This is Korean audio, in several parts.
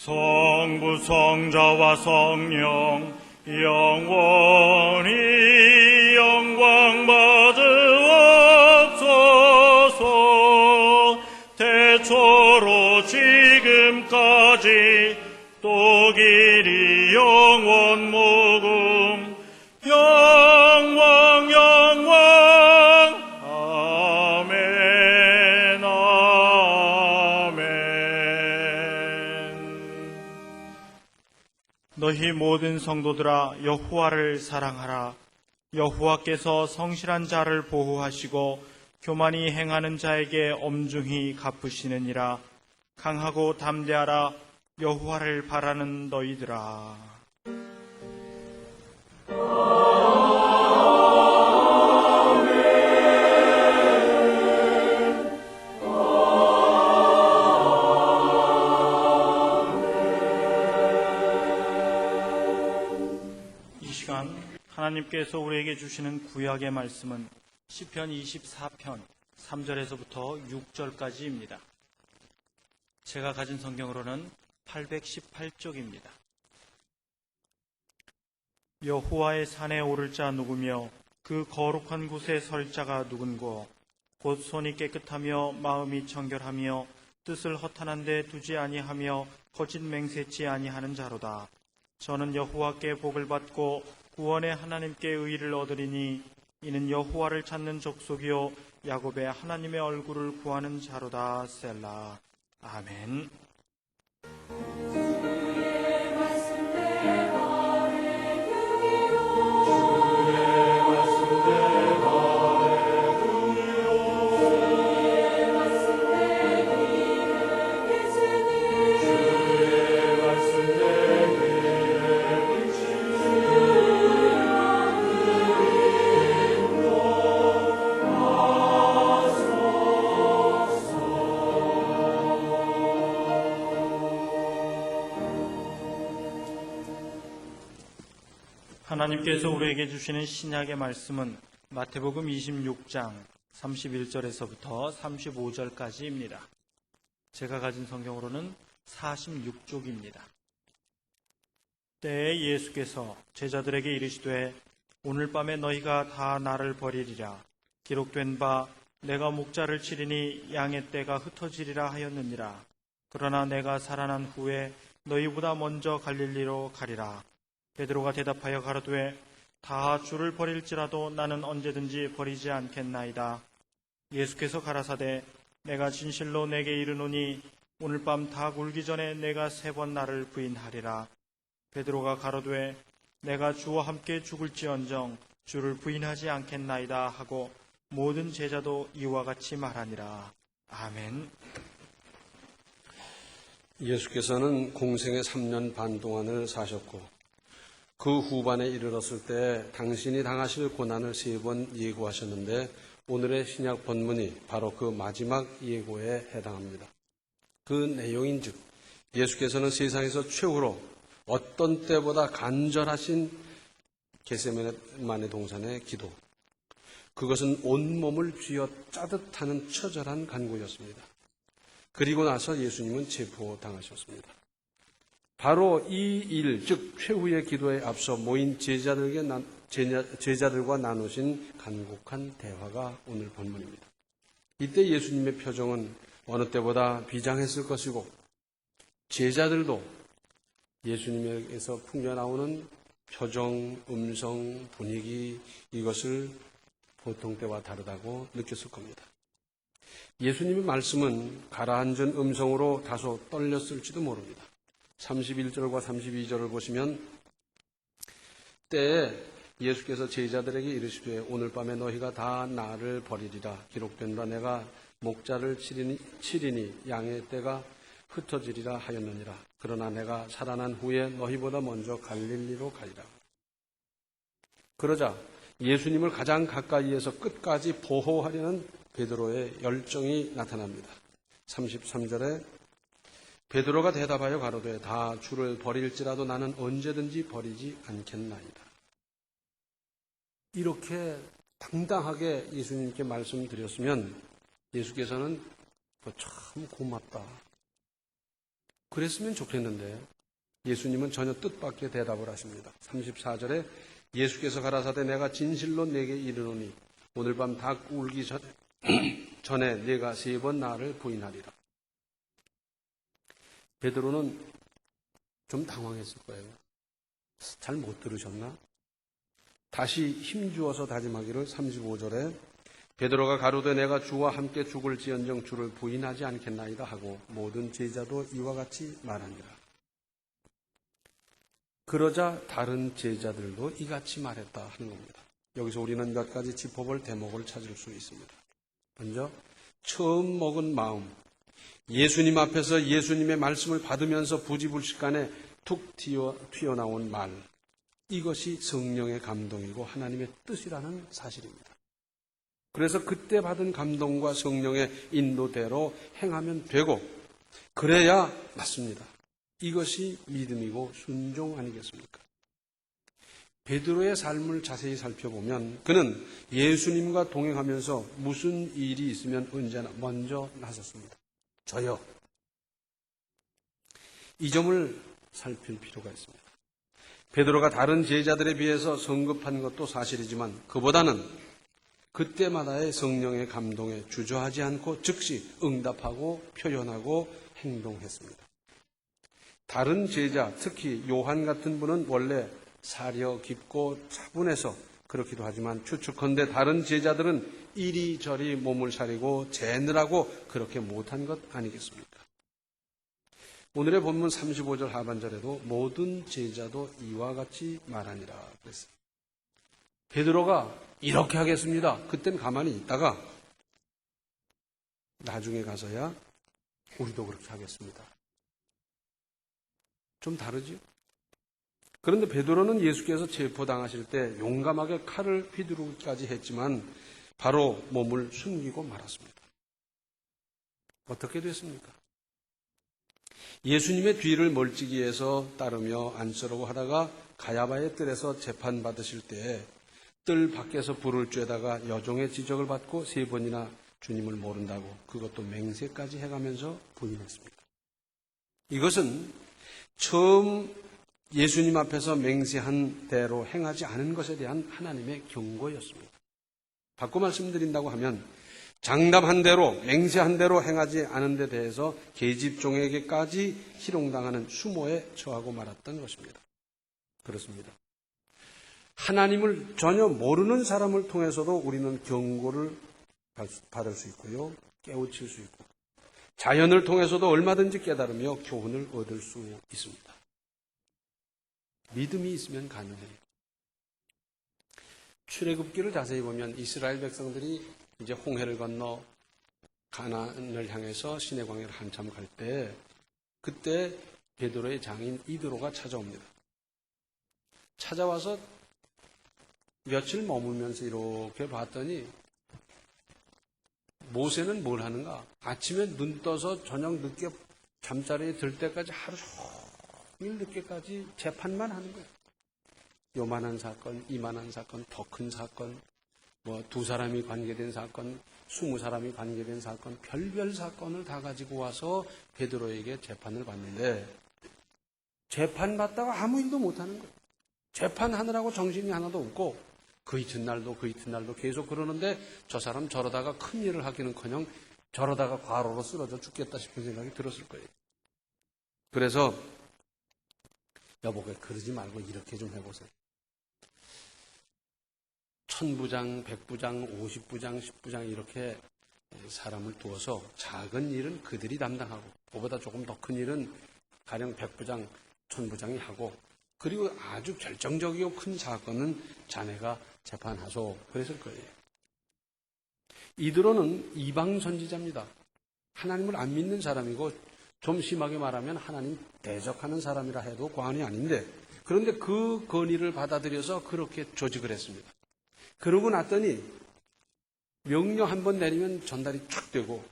성부 성자와 성령 영원히 영광 받으옵소서. 태초로 지금까지 또 길이 영원 무궁 영광 영광 아멘 아멘. 너희 모든 성도들아 여호와를 사랑하라. 여호와께서 성실한 자를 보호하시고 교만히 행하는 자에게 엄중히 갚으시느니라. 강하고 담대하라. 여호와를 바라는 너희들아. 이 시간 하나님께서 우리에게 주시는 구약의 말씀은 시편 24편 3절에서부터 6절까지입니다. 제가 가진 성경으로는 818쪽입니다. 여호와의 산에 오를 자 누구며 그 거룩한 곳에 설 자가 누군고 곧 손이 깨끗하며 마음이 청결하며 뜻을 허탄한 데 두지 아니하며 거짓 맹세치 아니하는 자로다. 저는 여호와께 복을 받고 구원의 하나님께 의를 얻으리니 이는 여호와를 찾는 족속이요 야곱의 하나님의 얼굴을 구하는 자로다. 셀라. 아멘. 하나님께서 우리에게 주시는 신약의 말씀은 마태복음 26장 31절에서부터 35절까지입니다. 제가 가진 성경으로는 46쪽입니다. 때에 예수께서 제자들에게 이르시되 오늘 밤에 너희가 다 나를 버리리라. 기록된 바 내가 목자를 치리니 양의 떼가 흩어지리라 하였느니라. 그러나 내가 살아난 후에 너희보다 먼저 갈릴리로 가리라. 베드로가 대답하여 가로되 다 주를 버릴지라도 나는 언제든지 버리지 않겠나이다. 예수께서 가라사대 내가 진실로 내게 이르노니 오늘 밤 다 굴기 전에 내가 3번 나를 부인하리라. 베드로가 가로되 내가 주와 함께 죽을지언정 주를 부인하지 않겠나이다 하고 모든 제자도 이와 같이 말하니라. 아멘. 예수께서는 공생의 3년 반 동안을 사셨고 그 후반에 이르렀을 때 당신이 당하실 고난을 3번 예고하셨는데 오늘의 신약 본문이 바로 그 마지막 예고에 해당합니다. 그 내용인즉 예수께서는 세상에서 최후로 어떤 때보다 간절하신 겟세마네 동산의 기도, 그것은 온몸을 쥐어 짜듯 하는 처절한 간구였습니다. 그리고 나서 예수님은 체포당하셨습니다. 바로 이 일, 즉 최후의 기도에 앞서 모인 제자들과 나누신 간곡한 대화가 오늘 본문입니다. 이때 예수님의 표정은 어느 때보다 비장했을 것이고 제자들도 예수님에게서 풍겨나오는 표정, 음성, 분위기 이것을 보통 때와 다르다고 느꼈을 겁니다. 예수님의 말씀은 가라앉은 음성으로 다소 떨렸을지도 모릅니다. 31절과 32절을 보시면 때에 예수께서 제자들에게 이르시되 오늘 밤에 너희가 다 나를 버리리라. 기록된 바 내가 목자를 치리니 양의 떼가 흩어지리라 하였느니라. 그러나 내가 살아난 후에 너희보다 먼저 갈릴리로 가리라. 그러자 예수님을 가장 가까이에서 끝까지 보호하려는 베드로의 열정이 나타납니다. 33절에 베드로가 대답하여 가로되 다 주를 버릴지라도 나는 언제든지 버리지 않겠나이다. 이렇게 당당하게 예수님께 말씀드렸으면 예수께서는 참 고맙다. 그랬으면 좋겠는데 예수님은 전혀 뜻밖의 대답을 하십니다. 34절에 예수께서 가라사대 내가 진실로 내게 이르노니 오늘 밤 닭 울기 전에 내가 3번 나를 부인하리라. 베드로는 좀 당황했을 거예요. 잘 못 들으셨나? 다시 힘주어서 다짐하기를 35절에 베드로가 가로되 내가 주와 함께 죽을지언정 주를 부인하지 않겠나이다 하고 모든 제자도 이와 같이 말하니라. 그러자 다른 제자들도 이같이 말했다 하는 겁니다. 여기서 우리는 몇 가지 짚어볼 대목을 찾을 수 있습니다. 먼저 처음 먹은 마음, 예수님 앞에서 예수님의 말씀을 받으면서 부지불식간에 툭 튀어나온 말, 이것이 성령의 감동이고 하나님의 뜻이라는 사실입니다. 그래서 그때 받은 감동과 성령의 인도대로 행하면 되고 그래야 맞습니다. 이것이 믿음이고 순종 아니겠습니까? 베드로의 삶을 자세히 살펴보면 그는 예수님과 동행하면서 무슨 일이 있으면 언제나 먼저 나섰습니다. 저요. 이 점을 살필 필요가 있습니다. 베드로가 다른 제자들에 비해서 성급한 것도 사실이지만 그보다는 그때마다의 성령의 감동에 주저하지 않고 즉시 응답하고 표현하고 행동했습니다. 다른 제자, 특히 요한 같은 분은 원래 사려 깊고 차분해서 그렇기도 하지만 추측컨대 다른 제자들은 이리저리 몸을 사리고 재느라고 그렇게 못한 것 아니겠습니까? 오늘의 본문 35절 하반절에도 모든 제자도 이와 같이 말하니라 그랬어요. 베드로가 이렇게 하겠습니다. 그땐 가만히 있다가 나중에 가서야 우리도 그렇게 하겠습니다. 좀 다르죠? 그런데 베드로는 예수께서 체포당하실 때 용감하게 칼을 휘두르기까지 했지만 바로 몸을 숨기고 말았습니다. 어떻게 됐습니까? 예수님의 뒤를 멀찍이에서 따르며 안쓰러워 하다가 가야바의 뜰에서 재판받으실 때 뜰 밖에서 불을 쬐다가 여종의 지적을 받고 3번이나 주님을 모른다고 그것도 맹세까지 해가면서 부인했습니다. 이것은 처음 예수님 앞에서 맹세한 대로 행하지 않은 것에 대한 하나님의 경고였습니다. 바꿔 말씀드린다고 하면 장담한 대로 맹세한 대로 행하지 않은 데 대해서 계집종에게까지 희롱당하는 수모에 처하고 말았던 것입니다. 그렇습니다. 하나님을 전혀 모르는 사람을 통해서도 우리는 경고를 받을 수 있고요. 깨우칠 수 있고 자연을 통해서도 얼마든지 깨달으며 교훈을 얻을 수 있습니다. 믿음이 있으면 가능해요. 출애굽기를 자세히 보면 이스라엘 백성들이 이제 홍해를 건너 가나안을 향해서 시내 광야를 한참 갈 때 그때 베드로의 장인 이드로가 찾아옵니다. 찾아와서 며칠 머물면서 이렇게 봤더니 모세는 뭘 하는가? 아침에 눈 떠서 저녁 늦게 잠자리에 들 때까지 하루 종일 늦게까지 재판만 하는 거예요. 요만한 사건, 이만한 사건, 더 큰 사건, 2사람이 관계된 사건, 20사람이 관계된 사건, 별별 사건을 다 가지고 와서 베드로에게 재판을 받는데 재판받다가 아무 일도 못하는 거예요. 재판하느라고 정신이 하나도 없고 그 이튿날도 계속 그러는데 저 사람 저러다가 큰 일을 하기는커녕 저러다가 과로로 쓰러져 죽겠다 싶은 생각이 들었을 거예요. 그래서 여보게 그러지 말고 이렇게 좀 해보세요. 1000부장, 100부장, 50부장, 10부장 이렇게 사람을 두어서 작은 일은 그들이 담당하고 그보다 조금 더 큰 일은 가령 100부장, 1000부장이 하고 그리고 아주 결정적이고 큰 사건은 자네가 재판하소. 그랬을 거예요. 이드로는 이방 선지자입니다. 하나님을 안 믿는 사람이고 좀 심하게 말하면 하나님 대적하는 사람이라 해도 과언이 아닌데 그런데 그 건의를 받아들여서 그렇게 조직을 했습니다. 그러고 났더니 명령 한번 내리면 전달이 쫙 되고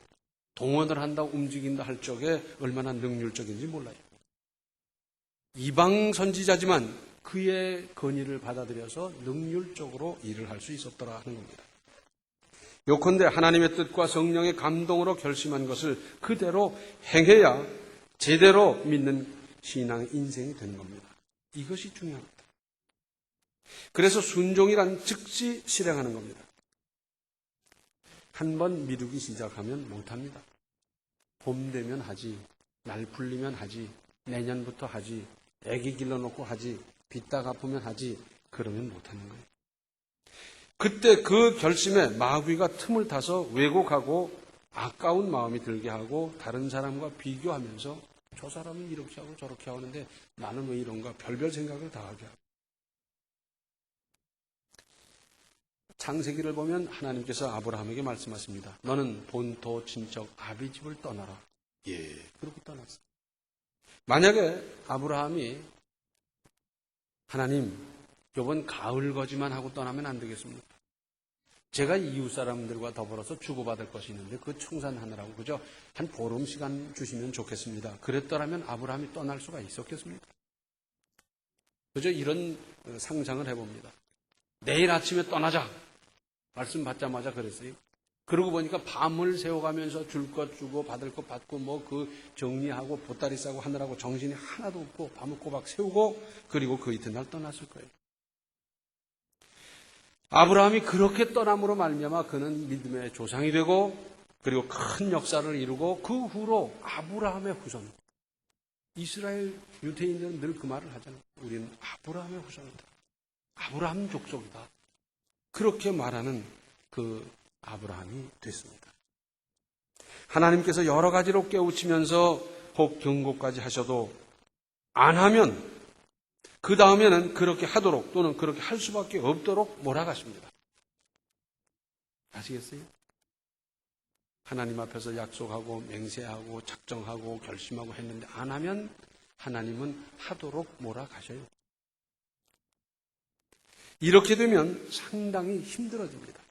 동원을 한다 움직인다 할 적에 얼마나 능률적인지 몰라요. 이방 선지자지만 그의 건의를 받아들여서 능률적으로 일을 할 수 있었더라 하는 겁니다. 요컨대 하나님의 뜻과 성령의 감동으로 결심한 것을 그대로 행해야 제대로 믿는 신앙 인생이 되는 겁니다. 이것이 중요합니다. 그래서 순종이란 즉시 실행하는 겁니다. 한번 미루기 시작하면 못합니다. 봄 되면 하지, 날 풀리면 하지, 내년부터 하지, 애기 길러놓고 하지, 빚다 갚으면 하지, 그러면 못하는 거예요. 그때 그 결심에 마귀가 틈을 타서 왜곡하고 아까운 마음이 들게 하고 다른 사람과 비교하면서 저 사람은 이렇게 하고 저렇게 하는데 나는 왜 이런가 별별 생각을 다 하게 하고. 창세기를 보면 하나님께서 아브라함에게 말씀하십니다. 너는 본토 친척 아비집을 떠나라. 예, 그렇게 떠났어요. 만약에 아브라함이 하나님 이번 가을 거지만 하고 떠나면 안 되겠습니까? 제가 이웃 사람들과 더불어서 주고받을 것이 있는데 그 청산하느라고 그저 한 보름 시간 주시면 좋겠습니다. 그랬더라면 아브라함이 떠날 수가 있었겠습니까? 그저 이런 상상을 해봅니다. 내일 아침에 떠나자. 말씀 받자마자 그랬어요. 그러고 보니까 밤을 새워가면서 줄 것 주고 받을 것 받고 뭐 그 정리하고 보따리 싸고 하느라고 정신이 하나도 없고 밤을 꼬박 세우고 그리고 그 이튿날 떠났을 거예요. 아브라함이 그렇게 떠남으로 말미암아 그는 믿음의 조상이 되고 그리고 큰 역사를 이루고 그 후로 아브라함의 후손. 이스라엘 유대인들은 늘 그 말을 하잖아요. 우리는 아브라함의 후손이다. 아브라함 족속이다. 그렇게 말하는 그 아브라함이 됐습니다. 하나님께서 여러 가지로 깨우치면서 혹 경고까지 하셔도 안 하면 그 다음에는 그렇게 하도록 또는 그렇게 할 수밖에 없도록 몰아가십니다. 아시겠어요? 하나님 앞에서 약속하고 맹세하고 작정하고 결심하고 했는데 안 하면 하나님은 하도록 몰아가셔요. 이렇게 되면 상당히 힘들어집니다.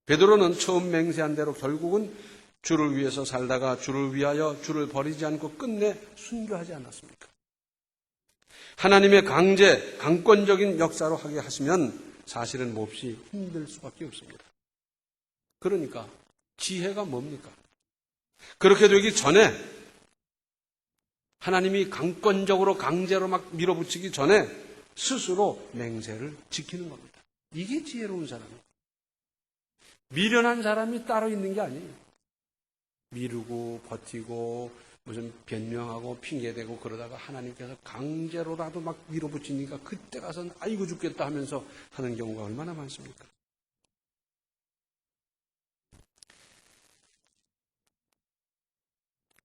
베드로는 처음 맹세한 대로 결국은 주를 위해서 살다가 주를 위하여 주를 버리지 않고 끝내 순교하지 않았습니까? 하나님의 강권적인 역사로 하게 하시면 사실은 몹시 힘들 수밖에 없습니다. 그러니까 지혜가 뭡니까? 그렇게 되기 전에 하나님이 강권적으로 강제로 막 밀어붙이기 전에 스스로 맹세를 지키는 겁니다. 이게 지혜로운 사람이에요. 미련한 사람이 따로 있는 게 아니에요. 미루고 버티고 무슨 변명하고 핑계대고 그러다가 하나님께서 강제로라도 막 밀어붙이니까 그때 가서는 아이고 죽겠다 하면서 하는 경우가 얼마나 많습니까?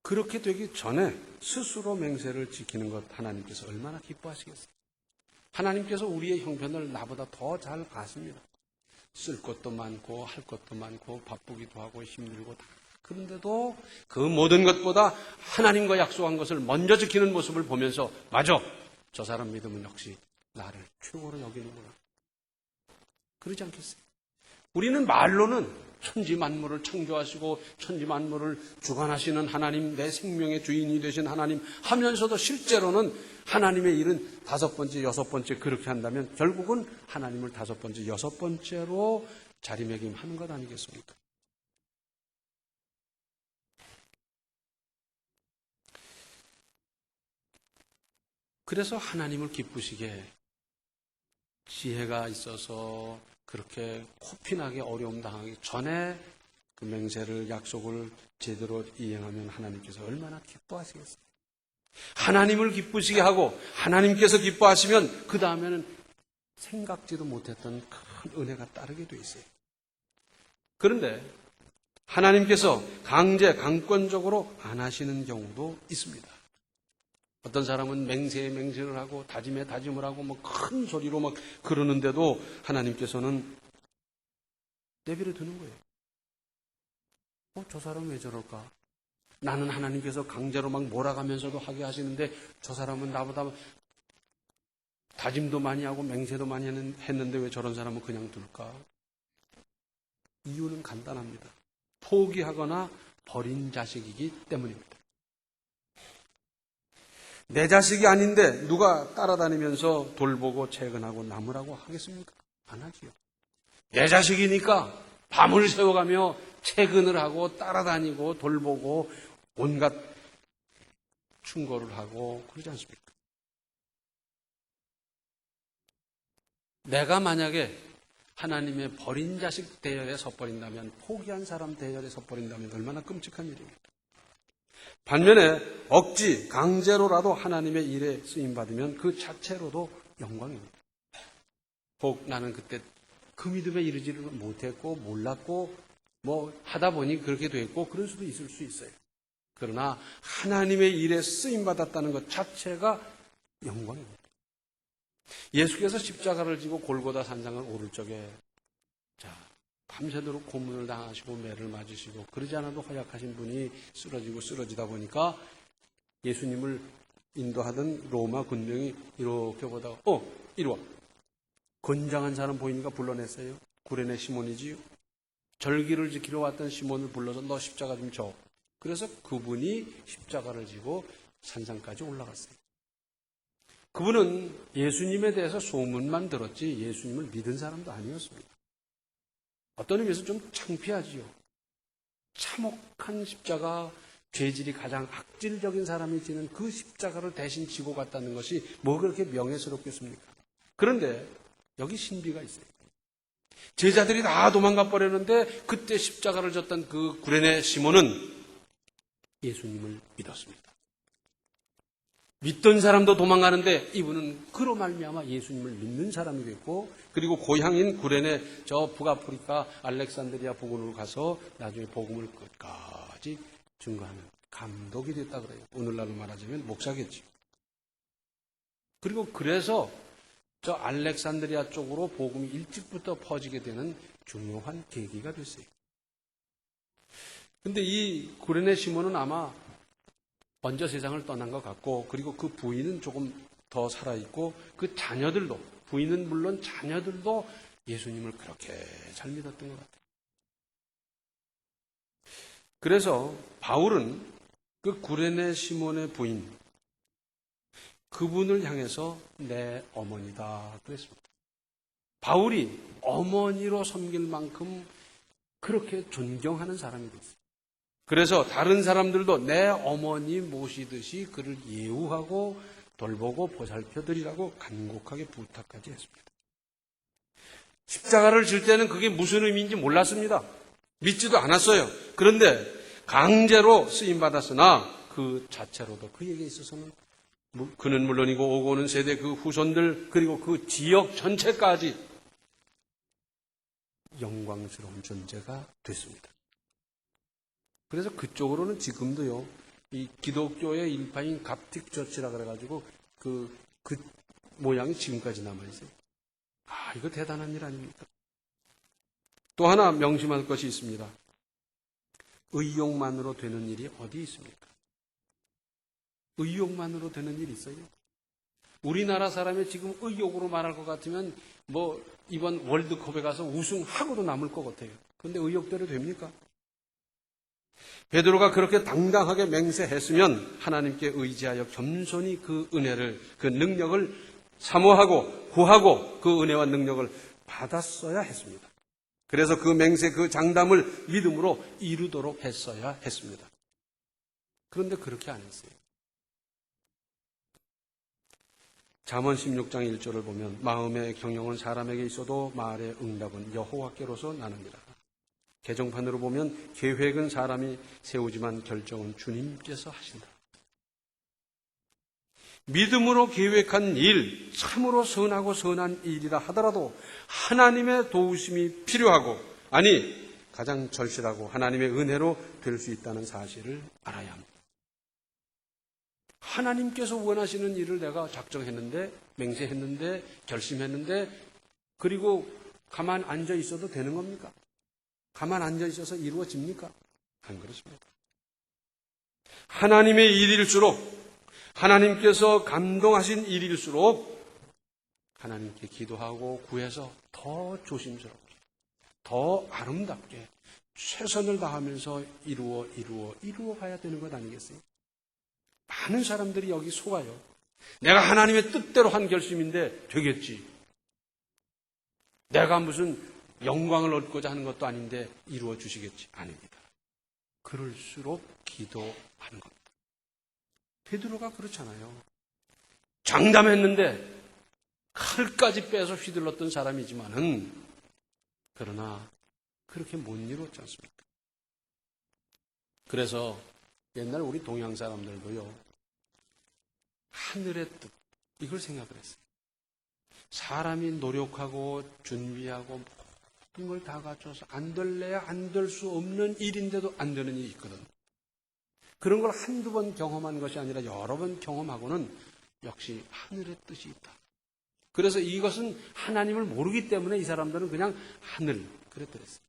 그렇게 되기 전에 스스로 맹세를 지키는 것 하나님께서 얼마나 기뻐하시겠어요? 하나님께서 우리의 형편을 나보다 더 잘 아십니다. 쓸 것도 많고 할 것도 많고 바쁘기도 하고 힘들고 다 그런데도 그 모든 것보다 하나님과 약속한 것을 먼저 지키는 모습을 보면서 맞아, 저 사람 믿으면 역시 나를 최고로 여기는구나. 그러지 않겠어요? 우리는 말로는 천지만물을 창조하시고 천지만물을 주관하시는 하나님, 내 생명의 주인이 되신 하나님 하면서도 실제로는 하나님의 일은 5번째, 6번째 그렇게 한다면 결국은 하나님을 5번째, 6번째로 자리매김하는 것 아니겠습니까? 그래서 하나님을 기쁘시게 지혜가 있어서 그렇게 코피나게 어려움 당하기 전에 그 맹세를 약속을 제대로 이행하면 하나님께서 얼마나 기뻐하시겠어요. 하나님을 기쁘시게 하고 하나님께서 기뻐하시면 그 다음에는 생각지도 못했던 큰 은혜가 따르게 돼 있어요. 그런데 하나님께서 강권적으로 안 하시는 경우도 있습니다. 어떤 사람은 맹세에 맹세를 하고 다짐에 다짐을 하고 뭐 큰 소리로 막 그러는데도 하나님께서는 내버려 두는 거예요. 저 사람 왜 저럴까? 나는 하나님께서 강제로 막 몰아가면서도 하게 하시는데 저 사람은 나보다 다짐도 많이 하고 맹세도 많이 했는데 왜 저런 사람은 그냥 둘까? 이유는 간단합니다. 포기하거나 버린 자식이기 때문입니다. 내 자식이 아닌데 누가 따라다니면서 돌보고 채근하고 나무라고 하겠습니까? 안 하지요. 내 자식이니까 밤을 새워가며 채근을 하고 따라다니고 돌보고 온갖 충고를 하고 그러지 않습니까? 내가 만약에 하나님의 버린 자식 대열에 섰버린다면, 포기한 사람 대열에 섰버린다면 얼마나 끔찍한 일입니까? 반면에 억지, 강제로라도 하나님의 일에 쓰임받으면 그 자체로도 영광입니다. 혹 나는 그때 그 믿음에 이르지를 못했고 몰랐고 뭐 하다 보니 그렇게 됐고 그럴 수도 있을 수 있어요. 그러나 하나님의 일에 쓰임받았다는 것 자체가 영광입니다. 예수께서 십자가를 지고 골고다 산상을 오를 적에 밤새도록 고문을 당하시고 매를 맞으시고 그러지 않아도 허약하신 분이 쓰러지고 쓰러지다 보니까 예수님을 인도하던 로마 군병이 이렇게 보다가 이리 와. 건장한 사람 보이니까 불러냈어요. 구레네 시몬이지요. 절기를 지키러 왔던 시몬을 불러서 너 십자가 좀 져. 그래서 그분이 십자가를 지고 산상까지 올라갔어요. 그분은 예수님에 대해서 소문만 들었지 예수님을 믿은 사람도 아니었습니다. 어떤 의미에서 좀 창피하지요. 참혹한 십자가, 죄질이 가장 악질적인 사람이 지는 그 십자가를 대신 지고 갔다는 것이 뭐 그렇게 명예스럽겠습니까? 그런데 여기 신비가 있어요. 제자들이 다 도망가 버렸는데 그때 십자가를 졌던 그 구레네 시몬은 예수님을 믿었습니다. 믿던 사람도 도망가는데 이분은 그로 말미암아 예수님을 믿는 사람이 됐고, 그리고 고향인 구레네 저 북아프리카 알렉산드리아 부근으로 가서 나중에 복음을 끝까지 증거하는 감독이 됐다 그래요. 오늘날로 말하자면 목사겠지. 그리고 그래서 저 알렉산드리아 쪽으로 복음이 일찍부터 퍼지게 되는 중요한 계기가 됐어요. 근데 이 구레네 시몬은 아마 먼저 세상을 떠난 것 같고, 그리고 그 부인은 조금 더 살아있고, 그 자녀들도, 부인은 물론 자녀들도 예수님을 그렇게 잘 믿었던 것 같아요. 그래서 바울은 그 구레네 시몬의 부인, 그분을 향해서 내 어머니다 그랬습니다. 바울이 어머니로 섬길 만큼 그렇게 존경하는 사람이 됐어요. 그래서 다른 사람들도 내 어머니 모시듯이 그를 예우하고 돌보고 보살펴드리라고 간곡하게 부탁까지 했습니다. 십자가를 질 때는 그게 무슨 의미인지 몰랐습니다. 믿지도 않았어요. 그런데 강제로 쓰임받았으나 그 자체로도 그에게 있어서는 그는 물론이고 오고 오는 세대 그 후손들 그리고 그 지역 전체까지 영광스러운 존재가 됐습니다. 그래서 그쪽으로는 지금도요, 이 기독교의 일파인 갑틱 처치라 그래가지고 그 모양이 지금까지 남아있어요. 이거 대단한 일 아닙니까? 또 하나 명심할 것이 있습니다. 의욕만으로 되는 일이 어디 있습니까? 의욕만으로 되는 일이 있어요? 우리나라 사람이 지금 의욕으로 말할 것 같으면 뭐 이번 월드컵에 가서 우승하고도 남을 것 같아요. 그런데 의욕대로 됩니까? 베드로가 그렇게 당당하게 맹세했으면 하나님께 의지하여 겸손히 그 은혜를, 그 능력을 사모하고 구하고 그 은혜와 능력을 받았어야 했습니다. 그래서 그 맹세, 그 장담을 믿음으로 이루도록 했어야 했습니다. 그런데 그렇게 안 했어요. 잠언 16장 1절을 보면 마음의 경영은 사람에게 있어도 말의 응답은 여호와께로서 나느니라. 개정판으로 보면 계획은 사람이 세우지만 결정은 주님께서 하신다. 믿음으로 계획한 일, 참으로 선하고 선한 일이라 하더라도 하나님의 도우심이 필요하고, 아니 가장 절실하고 하나님의 은혜로 될 수 있다는 사실을 알아야 합니다. 하나님께서 원하시는 일을 내가 작정했는데, 맹세했는데, 결심했는데, 그리고 가만 앉아 있어도 되는 겁니까? 가만 앉아 있어서 이루어집니까? 안 그렇습니다. 하나님의 일일수록, 하나님께서 감동하신 일일수록 하나님께 기도하고 구해서 더 조심스럽게, 더 아름답게 최선을 다하면서 이루어 가야 되는 것 아니겠어요? 많은 사람들이 여기 속아요. 내가 하나님의 뜻대로 한 결심인데 되겠지. 내가 무슨 영광을 얻고자 하는 것도 아닌데 이루어 주시겠지. 아닙니다. 그럴수록 기도하는 겁니다. 베드로가 그렇잖아요. 장담했는데 칼까지 빼서 휘둘렀던 사람이지만은 그러나 그렇게 못 이루었지 않습니까? 그래서 옛날 우리 동양 사람들도요, 하늘의 뜻, 이걸 생각을 했어요. 사람이 노력하고 준비하고 모든 걸 다 갖춰서 안 될래야 안 될 수 없는 일인데도 안 되는 일이 있거든. 그런 걸 한두 번 경험한 것이 아니라 여러 번 경험하고는 역시 하늘의 뜻이 있다. 그래서 이것은 하나님을 모르기 때문에 이 사람들은 그냥 하늘, 그랬더랬어요.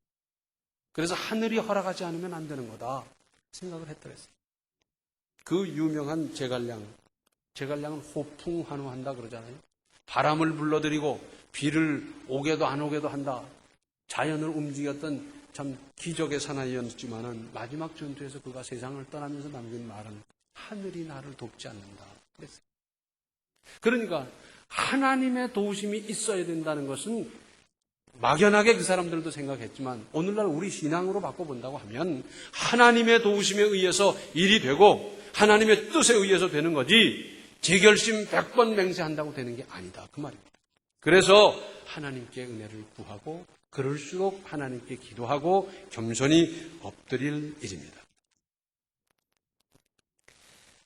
그래서 하늘이 허락하지 않으면 안 되는 거다 생각을 했더랬어요. 그 유명한 제갈량은 호풍환호한다 그러잖아요. 바람을 불러들이고 비를 오게도 안 오게도 한다. 자연을 움직였던 참 기적의 사나이였지만은 마지막 전투에서 그가 세상을 떠나면서 남긴 말은 하늘이 나를 돕지 않는다 그랬어요. 그러니까 하나님의 도우심이 있어야 된다는 것은 막연하게 그 사람들도 생각했지만 오늘날 우리 신앙으로 바꿔본다고 하면 하나님의 도우심에 의해서 일이 되고 하나님의 뜻에 의해서 되는 거지 제결심 100번 맹세한다고 되는 게 아니다 그 말입니다. 그래서 하나님께 은혜를 구하고 그럴수록 하나님께 기도하고 겸손히 엎드릴 일입니다.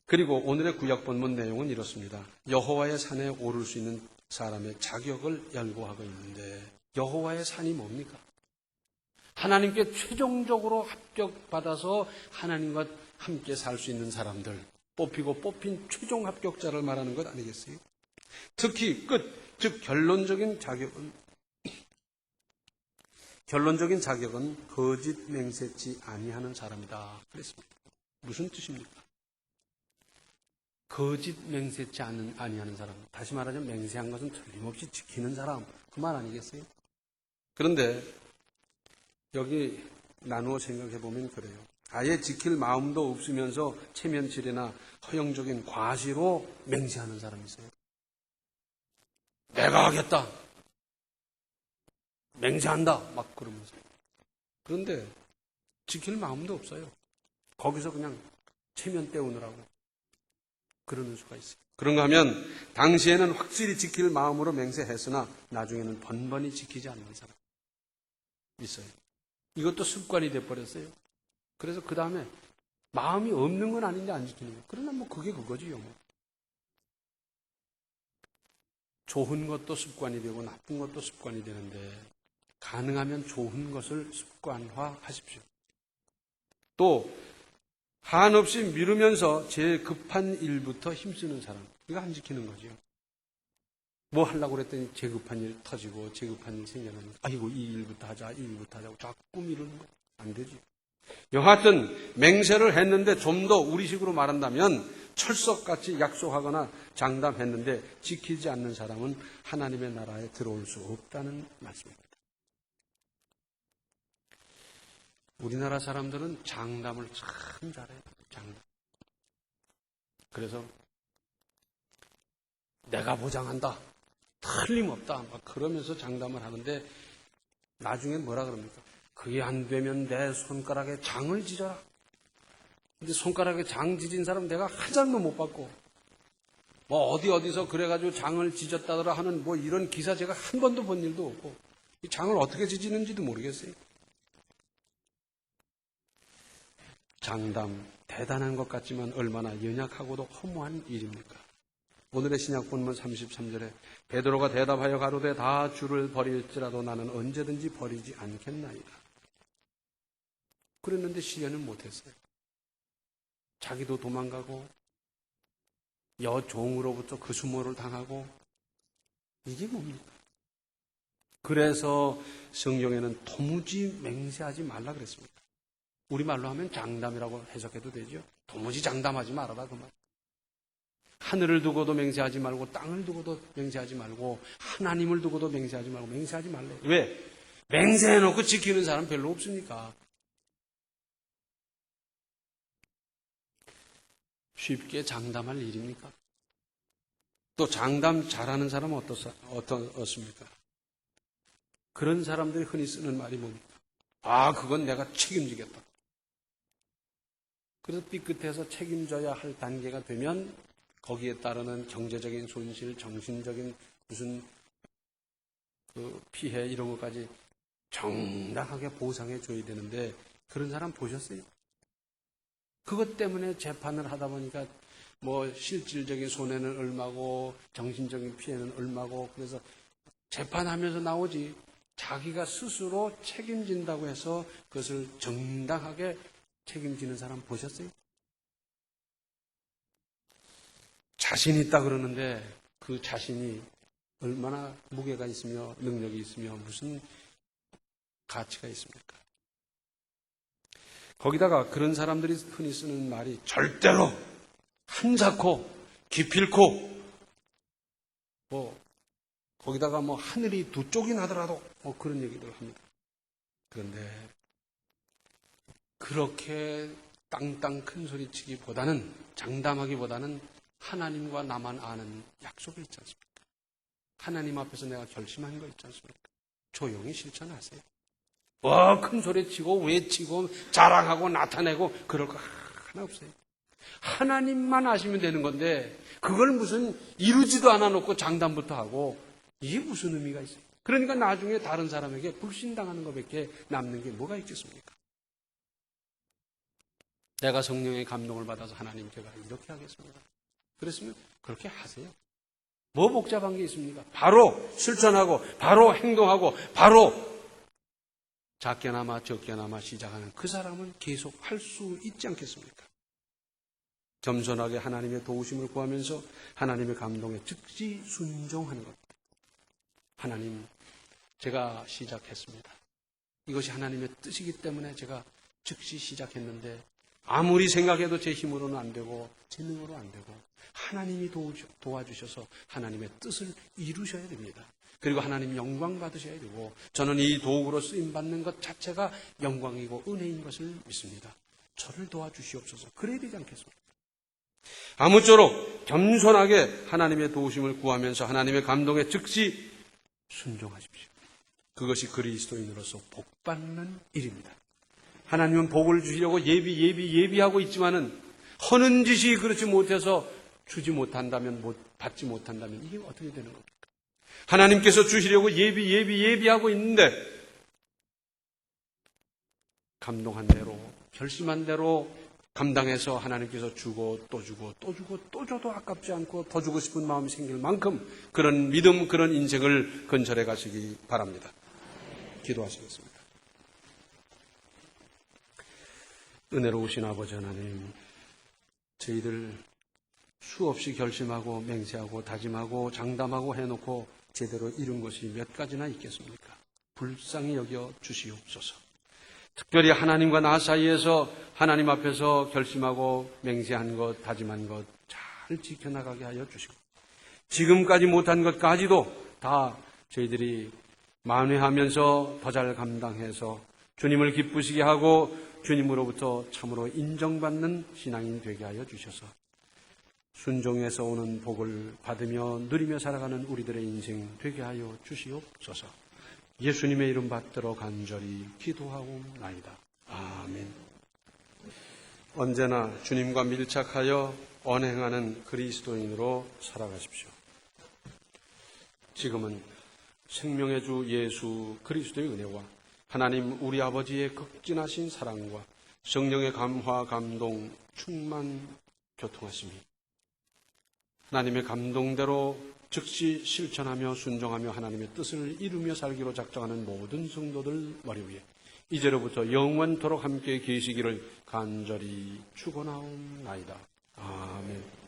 그리고 오늘의 구약 본문 내용은 이렇습니다. 여호와의 산에 오를 수 있는 사람의 자격을 열거하고 있는데 여호와의 산이 뭡니까? 하나님께 최종적으로 합격받아서 하나님과 함께 살 수 있는 사람들, 뽑히고 뽑힌 최종 합격자를 말하는 것 아니겠어요? 특히 즉 결론적인 자격은 거짓 맹세치 아니하는 사람이다 그랬습니다. 무슨 뜻입니까? 거짓 맹세치 아니하는 사람. 다시 말하자면 맹세한 것은 틀림없이 지키는 사람. 그 말 아니겠어요? 그런데 여기 나누어 생각해 보면 그래요. 아예 지킬 마음도 없으면서 체면질이나 허영적인 과시로 맹세하는 사람이 있어요. 내가 하겠다. 맹세한다. 막 그러면서. 그런데 지킬 마음도 없어요. 거기서 그냥 체면 때우느라고. 그러는 수가 있어요. 그런가 하면 당시에는 확실히 지킬 마음으로 맹세했으나 나중에는 번번이 지키지 않는 사람 있어요. 이것도 습관이 돼버렸어요. 그래서 그 다음에 마음이 없는 건 아닌데 안 지키는 거예요. 그러나 뭐 그게 그거지요. 뭐. 좋은 것도 습관이 되고 나쁜 것도 습관이 되는데 가능하면 좋은 것을 습관화하십시오. 또 한없이 미루면서 제일 급한 일부터 힘쓰는 사람. 이거 안 지키는 거죠. 뭐 하려고 그랬더니 제일 급한 일 터지고 제일 급한 일 생겨나면 아이고 이 일부터 하자 이 일부터 하자고 자꾸 미루는 거. 안 되지. 여하튼 맹세를 했는데 좀 더 우리식으로 말한다면 철석같이 약속하거나 장담했는데 지키지 않는 사람은 하나님의 나라에 들어올 수 없다는 말씀입니다. 우리나라 사람들은 장담을 참 잘해요. 장담. 그래서 내가 보장한다. 틀림없다. 막 그러면서 장담을 하는데 나중엔 뭐라 그럽니까? 그게 안 되면 내 손가락에 장을 지져라. 근데 손가락에 장 지진 사람 내가 한 장도 못 봤고 뭐 어디서 그래가지고 장을 지졌다더라 하는 뭐 이런 기사 제가 한 번도 본 일도 없고 이 장을 어떻게 지지는지도 모르겠어요. 장담, 대단한 것 같지만 얼마나 연약하고도 허무한 일입니까? 오늘의 신약 본문 33절에 베드로가 대답하여 가로되 다 주를 버릴지라도 나는 언제든지 버리지 않겠나이다. 그랬는데 실현은 못했어요. 자기도 도망가고 여종으로부터 그 수모를 당하고 이게 뭡니까? 그래서 성경에는 도무지 맹세하지 말라 그랬습니다. 우리말로 하면 장담이라고 해석해도 되죠. 도무지 장담하지 말아라 그 말. 하늘을 두고도 맹세하지 말고 땅을 두고도 맹세하지 말고 하나님을 두고도 맹세하지 말고 맹세하지 말래. 왜? 맹세해놓고 지키는 사람 별로 없으니까. 쉽게 장담할 일입니까? 또 장담 잘하는 사람은 어떻습니까? 그런 사람들이 흔히 쓰는 말이 뭡니까? 아, 그건 내가 책임지겠다. 그래서 삐끗해서 책임져야 할 단계가 되면 거기에 따르는 경제적인 손실, 정신적인 무슨 그 피해 이런 것까지 정당하게 보상해 줘야 되는데 그런 사람 보셨어요? 그것 때문에 재판을 하다 보니까 뭐 실질적인 손해는 얼마고 정신적인 피해는 얼마고 그래서 재판하면서 나오지 자기가 스스로 책임진다고 해서 그것을 정당하게 책임지는 사람 보셨어요? 자신 있다 그러는데 그 자신이 얼마나 무게가 있으며 능력이 있으며 무슨 가치가 있습니까? 거기다가 그런 사람들이 흔히 쓰는 말이 절대로 한사코 기필코 거기다가 하늘이 두 쪽이 나더라도 그런 얘기를 합니다. 그런데 그렇게 땅땅 큰 소리 치기보다는 장담하기보다는 하나님과 나만 아는 약속이 있지 않습니까? 하나님 앞에서 내가 결심한 거 있지 않습니까? 조용히 실천하세요. 큰 소리 치고 외치고 자랑하고 나타내고 그럴 거 하나 없어요. 하나님만 아시면 되는 건데 그걸 무슨 이루지도 않아 놓고 장담부터 하고 이게 무슨 의미가 있어요? 그러니까 나중에 다른 사람에게 불신당하는 것밖에 남는 게 뭐가 있겠습니까? 내가 성령의 감동을 받아서 하나님 제가 이렇게 하겠습니다. 그랬으면 그렇게 하세요. 뭐 복잡한 게 있습니까? 바로 실천하고 바로 행동하고 바로 작게나마 적게나마 시작하는 그 사람은 계속 할 수 있지 않겠습니까? 겸손하게 하나님의 도우심을 구하면서 하나님의 감동에 즉시 순종하는 것. 하나님, 제가 시작했습니다. 이것이 하나님의 뜻이기 때문에 제가 즉시 시작했는데 아무리 생각해도 제 힘으로는 안 되고 제 능으로 안 되고 하나님이 도와주셔서 하나님의 뜻을 이루셔야 됩니다. 그리고 하나님 영광 받으셔야 되고 저는 이 도구로 쓰임받는 것 자체가 영광이고 은혜인 것을 믿습니다. 저를 도와주시옵소서. 그래야 되지 않겠습니까? 아무쪼록 겸손하게 하나님의 도우심을 구하면서 하나님의 감동에 즉시 순종하십시오. 그것이 그리스도인으로서 복받는 일입니다. 하나님은 복을 주시려고 예비하고 있지만은 하는 짓이 그렇지 못해서 주지 못한다면 받지 못한다면 이게 어떻게 되는 겁니까? 하나님께서 주시려고 예비하고 있는데 감동한 대로 결심한 대로 감당해서 하나님께서 주고 또 줘도 아깝지 않고 더 주고 싶은 마음이 생길 만큼 그런 믿음 그런 인생을 건설해 가시기 바랍니다. 기도하시겠습니다. 은혜로우신 아버지 하나님, 저희들 수없이 결심하고 맹세하고 다짐하고 장담하고 해놓고 제대로 이룬 것이 몇 가지나 있겠습니까? 불쌍히 여겨 주시옵소서. 특별히 하나님과 나 사이에서 하나님 앞에서 결심하고 맹세한 것, 다짐한 것 잘 지켜나가게 하여 주시고 지금까지 못한 것까지도 다 저희들이 만회하면서 더 잘 감당해서 주님을 기쁘시게 하고 주님으로부터 참으로 인정받는 신앙인 되게 하여 주셔서 순종에서 오는 복을 받으며 누리며 살아가는 우리들의 인생 되게 하여 주시옵소서. 예수님의 이름 받들어 간절히 기도하옵나이다. 아멘. 언제나 주님과 밀착하여 언행하는 그리스도인으로 살아가십시오. 지금은 생명의 주 예수 그리스도의 은혜와 하나님 우리 아버지의 극진하신 사랑과 성령의 감화, 감동, 충만, 교통하심이 하나님의 감동대로 즉시 실천하며 순종하며 하나님의 뜻을 이루며 살기로 작정하는 모든 성도들 머리 위에 이제로부터 영원토록 함께 계시기를 간절히 축원하옵나이다. 아멘.